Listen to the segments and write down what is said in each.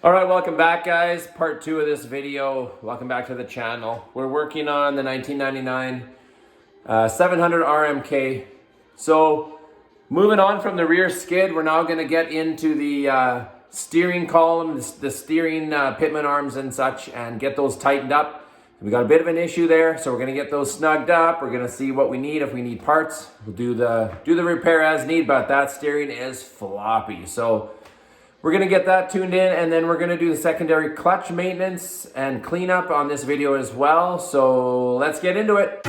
All right, welcome back, guys. Part 2 of this video. Welcome back to the channel. We're working on the 1999 700 RMK. So moving on from the rear skid, we're now going to get into the steering column, the steering pitman arms and such, and get those tightened up. We got a bit of an issue there, so we're going to get those snugged up. We're going to see what we need. If we need parts, we'll do the repair as need, but that steering is floppy. So we're gonna get that tuned in, and then we're gonna do the secondary clutch maintenance and cleanup on this video as well. So let's get into it.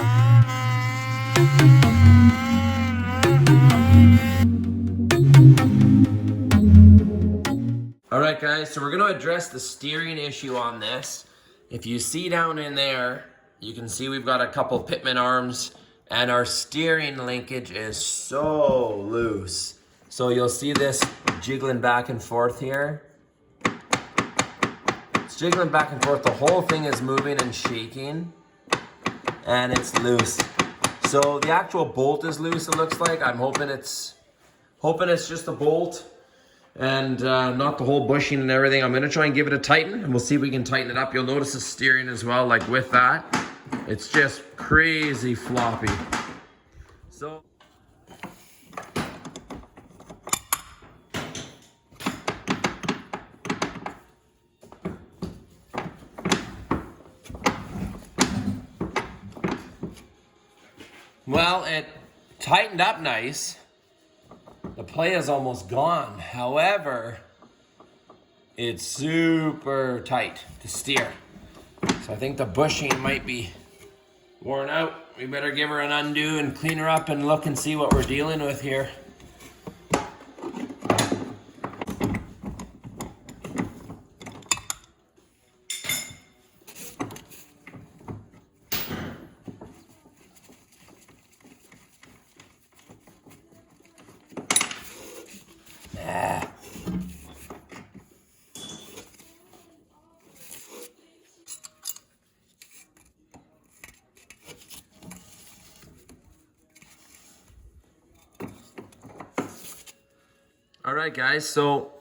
All right, guys, so we're gonna address the steering issue on this. If you see down in there, you can see we've got a couple pitman arms and our steering linkage is so loose. So you'll see this jiggling back and forth here. It's jiggling back and forth. The whole thing is moving and shaking, and it's loose. So the actual bolt is loose, it looks like. I'm hoping it's just a bolt and not the whole bushing and everything. I'm gonna try and give it a tighten, and we'll see if we can tighten it up. You'll notice the steering as well, like with that. It's just crazy floppy. So well, it tightened up nice. The play is almost gone. However, it's super tight to steer. So I think the bushing might be worn out. We better give her an undo and clean her up and look and see what we're dealing with here. All right, guys, so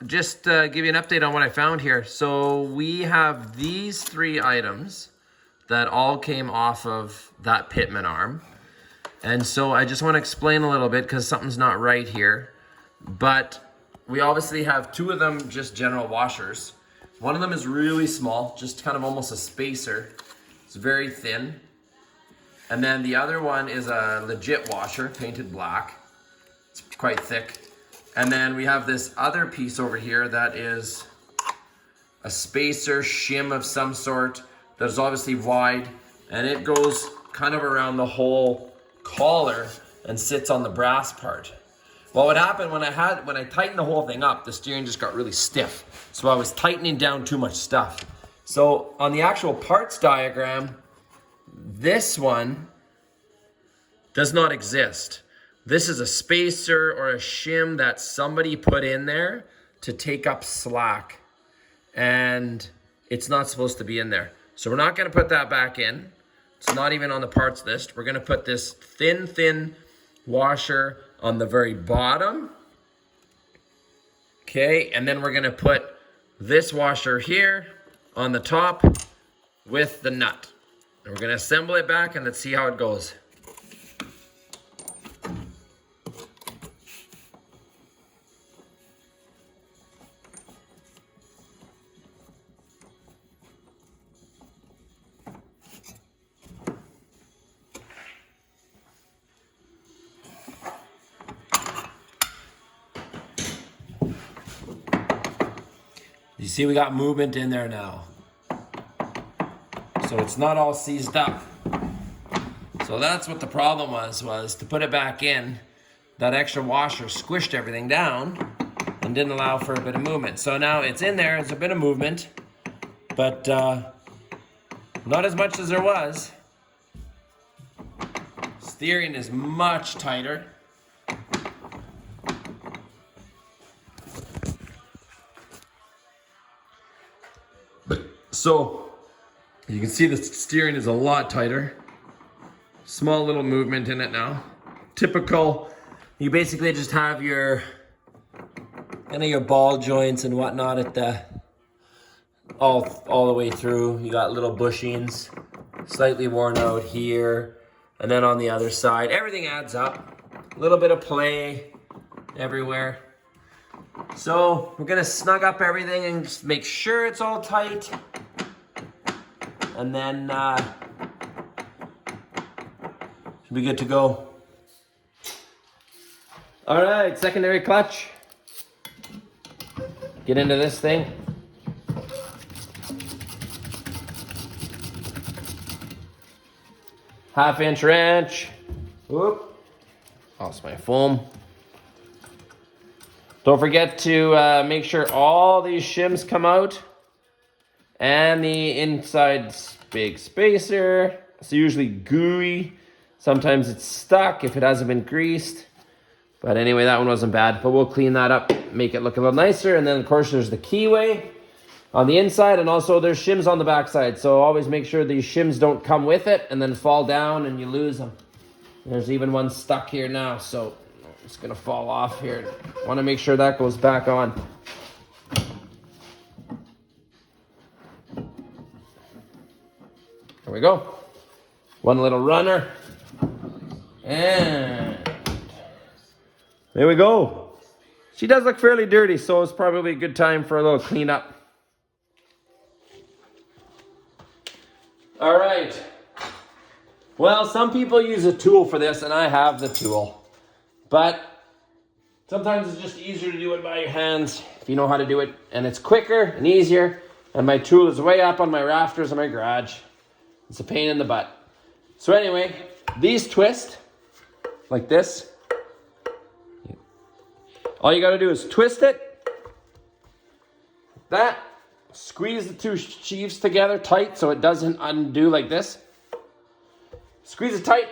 just give you an update on what I found here. So we have these 3 items that all came off of that pitman arm. And so I just want to explain a little bit because something's not right here. But we obviously have 2 of them just general washers. One of them is really small, just kind of almost a spacer. It's very thin. And then the other one is a legit washer, painted black. It's quite thick. And then we have this other piece over here that is a spacer shim of some sort that is obviously wide, and it goes kind of around the whole collar and sits on the brass part. Well, what happened when I tightened the whole thing up, the steering just got really stiff. So I was tightening down too much stuff. So on the actual parts diagram, this one does not exist. This is a spacer or a shim that somebody put in there to take up slack, and it's not supposed to be in there. So we're not gonna put that back in. It's not even on the parts list. We're gonna put this thin washer on the very bottom. Okay, and then we're gonna put this washer here on the top with the nut. And we're gonna assemble it back and let's see how it goes. You see we got movement in there now. So it's not all seized up. So that's what the problem was to put it back in, that extra washer squished everything down and didn't allow for a bit of movement. So now it's in there, it's a bit of movement, but not as much as there was. Steering is much tighter. So you can see the steering is a lot tighter. Small little movement in it now. Typical, you basically just have your kind of your ball joints and whatnot at the all the way through. You got little bushings, slightly worn out here, and then on the other side, everything adds up. A little bit of play everywhere. So we're gonna snug up everything and just make sure it's all tight, and then should be good to go. All right, secondary clutch. Get into this thing. Half-inch wrench. Whoop. Lost my foam. Don't forget to make sure all these shims come out. And the inside big spacer. It's usually gooey. Sometimes it's stuck if it hasn't been greased. But anyway, that one wasn't bad. But we'll clean that up, make it look a little nicer. And then, of course, there's the keyway on the inside. And also there's shims on the backside. So always make sure these shims don't come with it and then fall down and you lose them. There's even one stuck here now. So it's going to fall off here. Want to make sure that goes back on. There we go. One little runner. And there we go. She does look fairly dirty, so it's probably a good time for a little cleanup. All right. Well, some people use a tool for this, and I have the tool. But sometimes it's just easier to do it by your hands if you know how to do it. And it's quicker and easier. And my tool is way up on my rafters in my garage. It's a pain in the butt. So anyway, these twist like this. All you got to do is twist it. That. Squeeze the two sheaves together tight so it doesn't undo like this. Squeeze it tight.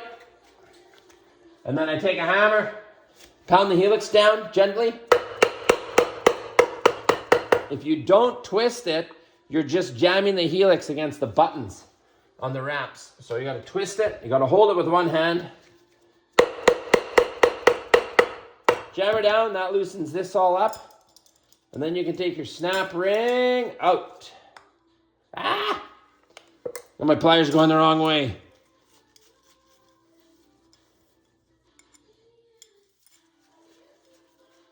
And then I take a hammer, pound the helix down gently. If you don't twist it, you're just jamming the helix against the buttons on the ramps. So you got to twist it. You got to hold it with one hand. Jam her down. That loosens this all up. And then you can take your snap ring out. Ah! And my pliers are going the wrong way.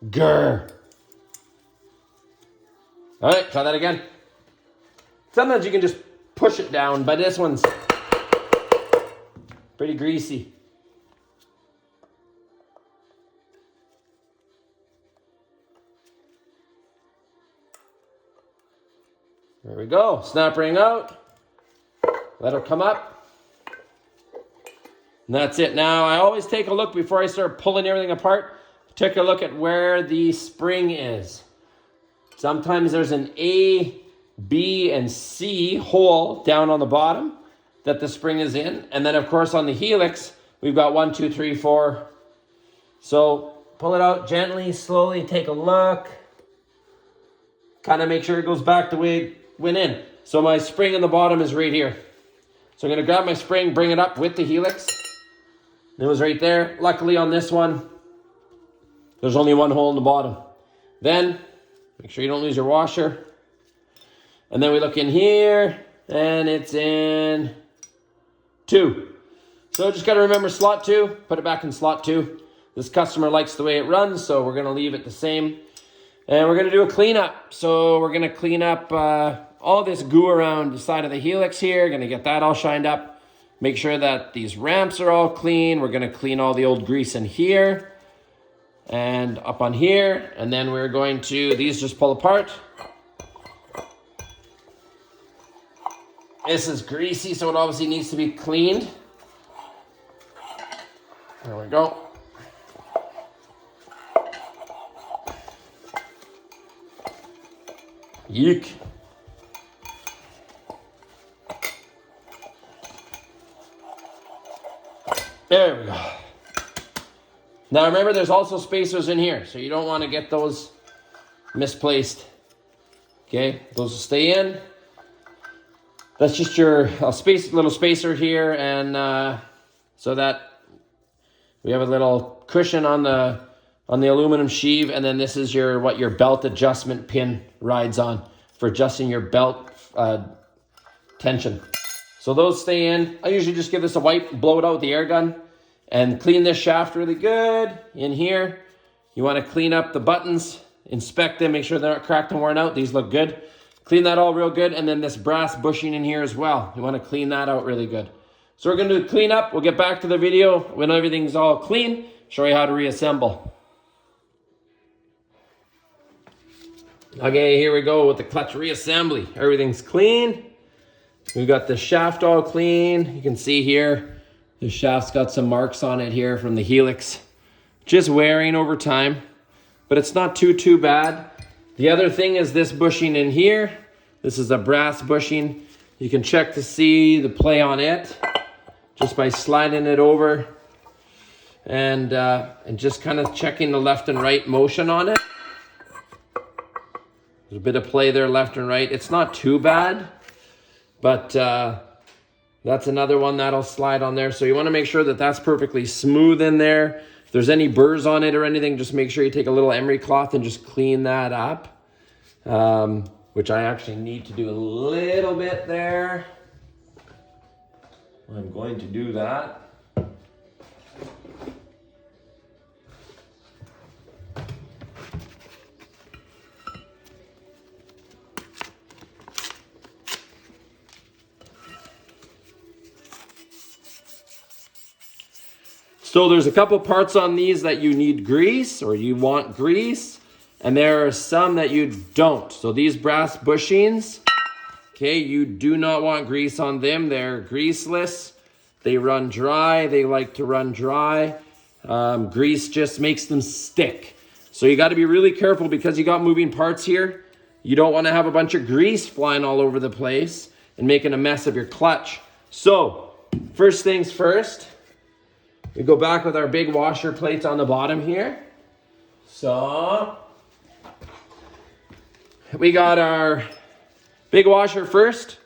Grr. All right, try that again. Sometimes you can just push it down, but this one's pretty greasy. There we go. Snap ring out. Let her come up. And that's it. Now, I always take a look before I start pulling everything apart. Take a look at where the spring is. Sometimes there's an A, B, and C hole down on the bottom that the spring is in. And then, of course, on the helix, we've got 1, 2, 3, 4. So pull it out gently, slowly, take a look. Kind of make sure it goes back the way it went in. So my spring in the bottom is right here. So I'm going to grab my spring, bring it up with the helix. It was right there. Luckily on this one, there's only one hole in the bottom. Then, make sure you don't lose your washer. And then we look in here, and it's in 2. So just got to remember slot 2, put it back in slot 2. This customer likes the way it runs, so we're going to leave it the same. And we're going to do a cleanup. So we're going to clean up all this goo around the side of the helix here. Going to get that all shined up. Make sure that these ramps are all clean. We're going to clean all the old grease in here and up on here. And then we're going to, these just pull apart. This is greasy, so it obviously needs to be cleaned. There we go. Yeek. There we go. Now remember, there's also spacers in here, so you don't want to get those misplaced. Okay, those will stay in. That's just your little spacer here, and so that we have a little cushion on the on the aluminum sheave, and then this is what your belt adjustment pin rides on for adjusting your belt tension. So those stay in. I usually just give this a wipe, blow it out with the air gun, and clean this shaft really good in here. You want to clean up the buttons, inspect them, make sure they're not cracked and worn out. These look good. Clean that all real good, and then this brass bushing in here as well. You want to clean that out really good. So we're going to do clean up. We'll get back to the video when everything's all clean, show you how to reassemble. Okay, here we go with the clutch reassembly. Everything's clean. We've got the shaft all clean. You can see here, the shaft's got some marks on it here from the helix. Just wearing over time, but it's not too bad. The other thing is this bushing in here. This is a brass bushing. You can check to see the play on it just by sliding it over and just kind of checking the left and right motion on it. There's a bit of play there, left and right. It's not too bad, but that's another one that'll slide on there. So you want to make sure that that's perfectly smooth in there. If there's any burrs on it or anything, just make sure you take a little emery cloth and just clean that up, which I actually need to do a little bit there. I'm going to do that. So there's a couple parts on these that you need grease, or you want grease, and there are some that you don't. So these brass bushings, okay, you do not want grease on them. They're greaseless. They run dry. They like to run dry. Grease just makes them stick. So you got to be really careful because you got moving parts here. You don't want to have a bunch of grease flying all over the place and making a mess of your clutch. So first things first, we go back with our big washer plates on the bottom here. So we got our big washer first.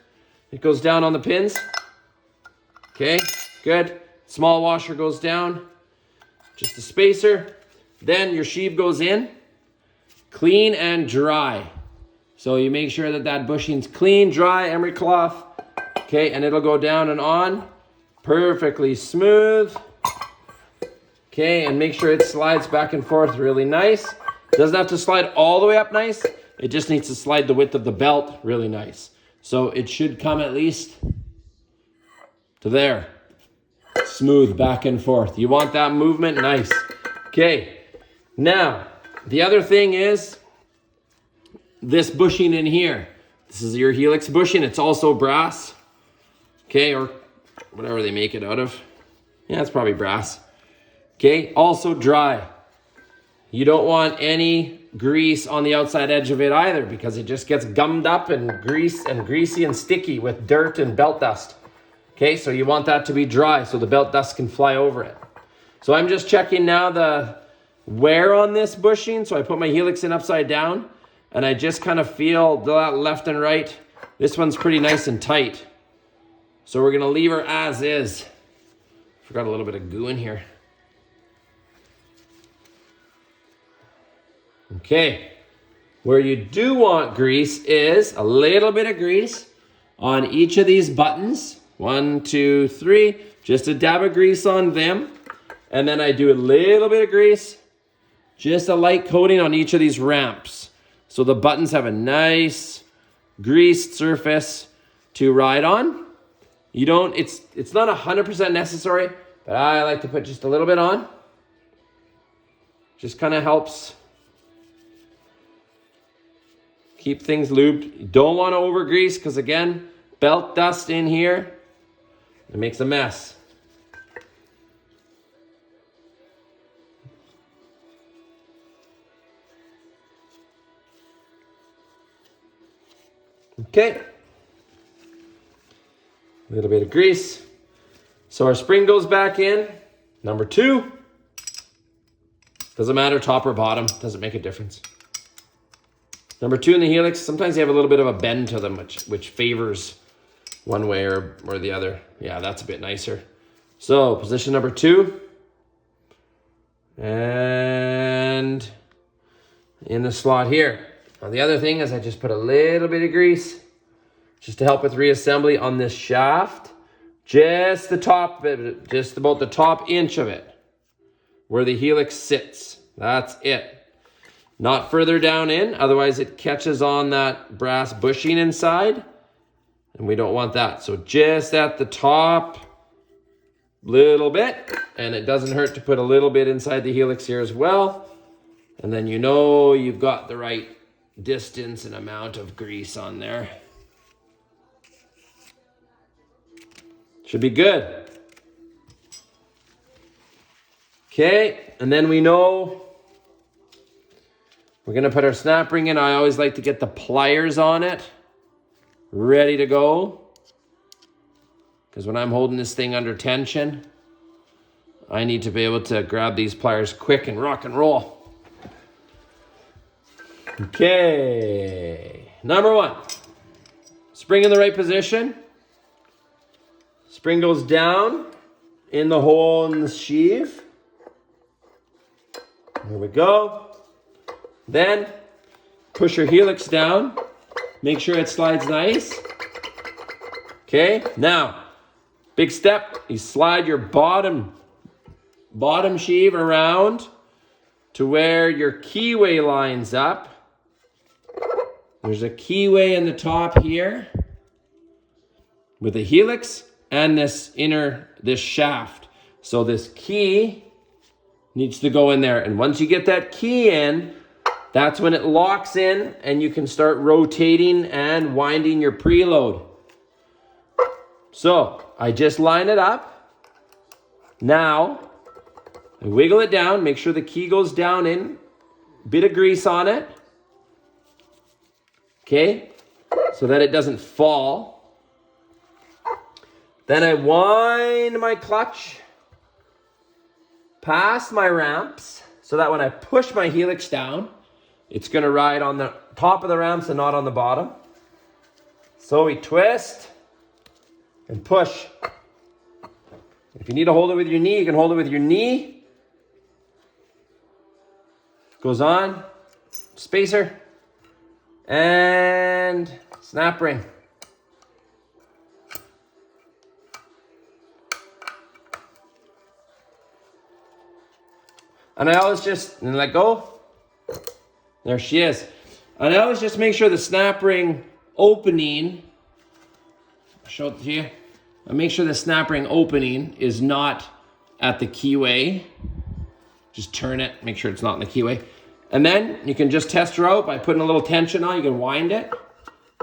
It goes down on the pins. Okay, good. Small washer goes down. Just a spacer. Then your sheave goes in. Clean and dry. So you make sure that that bushing's clean, dry, emery cloth. Okay, and it'll go down and on. Perfectly smooth. Okay, and make sure it slides back and forth really nice. Doesn't have to slide all the way up nice. It just needs to slide the width of the belt really nice. So it should come at least to there. Smooth back and forth. You want that movement nice. Okay, now the other thing is this bushing in here. This is your helix bushing. It's also brass. Okay, or whatever they make it out of. Yeah, it's probably brass. Okay, also dry. You don't want any grease on the outside edge of it either because it just gets gummed up and greasy and sticky with dirt and belt dust. Okay, so you want that to be dry so the belt dust can fly over it. So I'm just checking now the wear on this bushing. So I put my helix in upside down and I just kind of feel that left and right. This one's pretty nice and tight. So we're gonna leave her as is. Forgot a little bit of goo in here. Okay, where you do want grease is a little bit of grease on each of these buttons. 1, 2, 3, just a dab of grease on them. And then I do a little bit of grease, just a light coating on each of these ramps. So the buttons have a nice greased surface to ride on. You don't, it's not 100% necessary, but I like to put just a little bit on. Just kind of helps keep things lubed. You don't want to over grease because again, belt dust in here, it makes a mess. Okay. A little bit of grease. So our spring goes back in. Number 2. Doesn't matter top or bottom, doesn't make a difference. Number 2 in the helix, sometimes they have a little bit of a bend to them, which favors one way or the other. Yeah, that's a bit nicer. So position number 2. and in the slot here. Now the other thing is I just put a little bit of grease just to help with reassembly on this shaft. Just the top, just about the top inch of it, where the helix sits. That's it. Not further down in, otherwise it catches on that brass bushing inside, and we don't want that. So just at the top, little bit, and it doesn't hurt to put a little bit inside the helix here as well. And then you know you've got the right distance and amount of grease on there. Should be good. Okay, and then we know we're gonna put our snap ring in. I always like to get the pliers on it, ready to go. Because when I'm holding this thing under tension, I need to be able to grab these pliers quick and rock and roll. Okay, number one, spring in the right position. Spring goes down in the hole in the sheave. There we go. Then push your helix down. Make sure it slides nice. Okay, now, big step, you slide your bottom sheave around to where your keyway lines up. There's a keyway in the top here with a helix and this shaft. So this key needs to go in there. And once you get that key in, that's when it locks in and you can start rotating and winding your preload. So I just line it up. Now I wiggle it down, make sure the key goes down in, bit of grease on it. Okay, so that it doesn't fall. Then I wind my clutch past my ramps so that when I push my helix down, it's gonna ride on the top of the ramps and not on the bottom. So we twist and push. If you need to hold it with your knee, you can hold it with your knee. Goes on, spacer, and snap ring. And I always just let go. There she is. And I always just make sure the snap ring opening, I'll show it to you. I make sure the snap ring opening is not at the keyway. Just turn it, make sure it's not in the keyway. And then you can just test her out by putting a little tension on. You can wind it.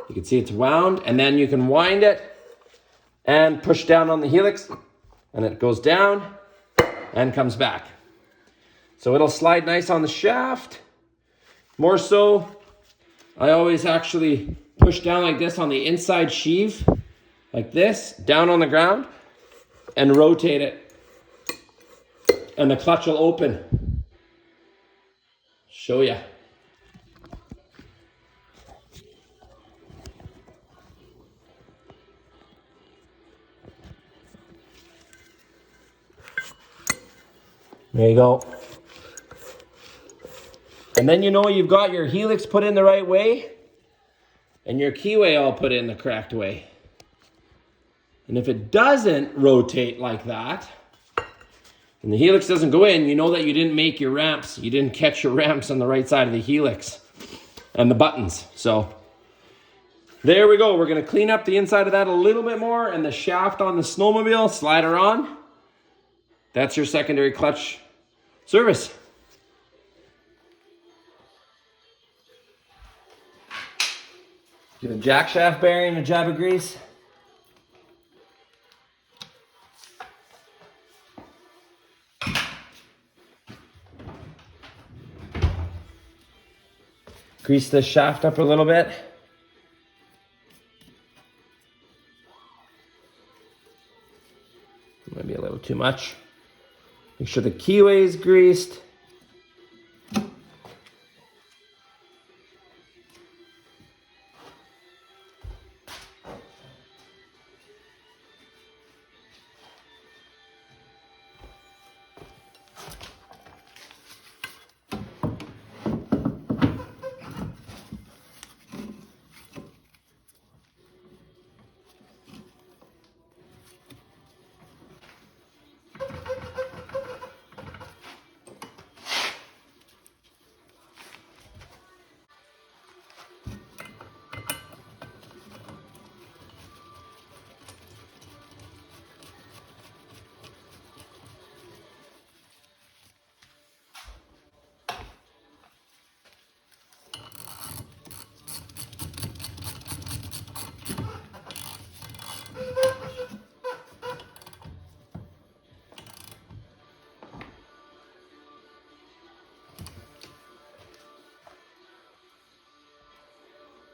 You can see it's wound. And then you can wind it and push down on the helix. And it goes down and comes back. So it'll slide nice on the shaft. More so, I always actually push down like this on the inside sheave, like this, down on the ground, and rotate it. And the clutch will open. Show ya. There you go. And then you know you've got your helix put in the right way and your keyway all put in the correct way. And if it doesn't rotate like that, and the helix doesn't go in, you know that you didn't make your ramps. You didn't catch your ramps on the right side of the helix and the buttons. So there we go. We're going to clean up the inside of that a little bit more, and the shaft on the snowmobile, slide her on. That's your secondary clutch service. Give a jack shaft bearing a jab of grease. Grease the shaft up a little bit. Maybe a little too much. Make sure the keyway is greased.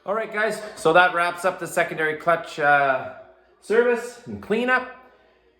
All right, guys, so that wraps up the secondary clutch service and cleanup.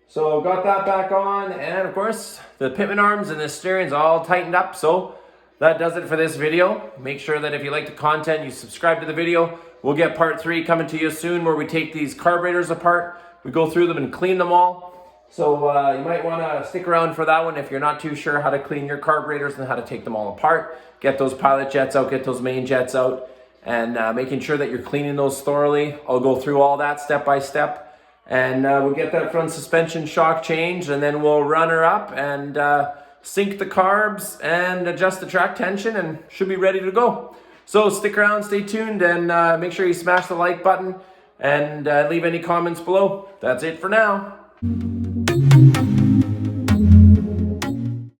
So got that back on, and of course the pitman arms and the steering's all tightened up. So that does it for this video. Make sure that if you like the content, you subscribe to the video. We'll get part 3 coming to you soon, where we take these carburetors apart, we go through them and clean them all. So you might want to stick around for that one if you're not too sure how to clean your carburetors and how to take them all apart. Get those pilot jets out, get those main jets out, and making sure that you're cleaning those thoroughly. I'll go through all that step by step. And we'll get that front suspension shock changed, and then we'll run her up and sync the carbs and adjust the track tension, and should be ready to go. So stick around, stay tuned, and make sure you smash the like button and leave any comments below. That's it for now.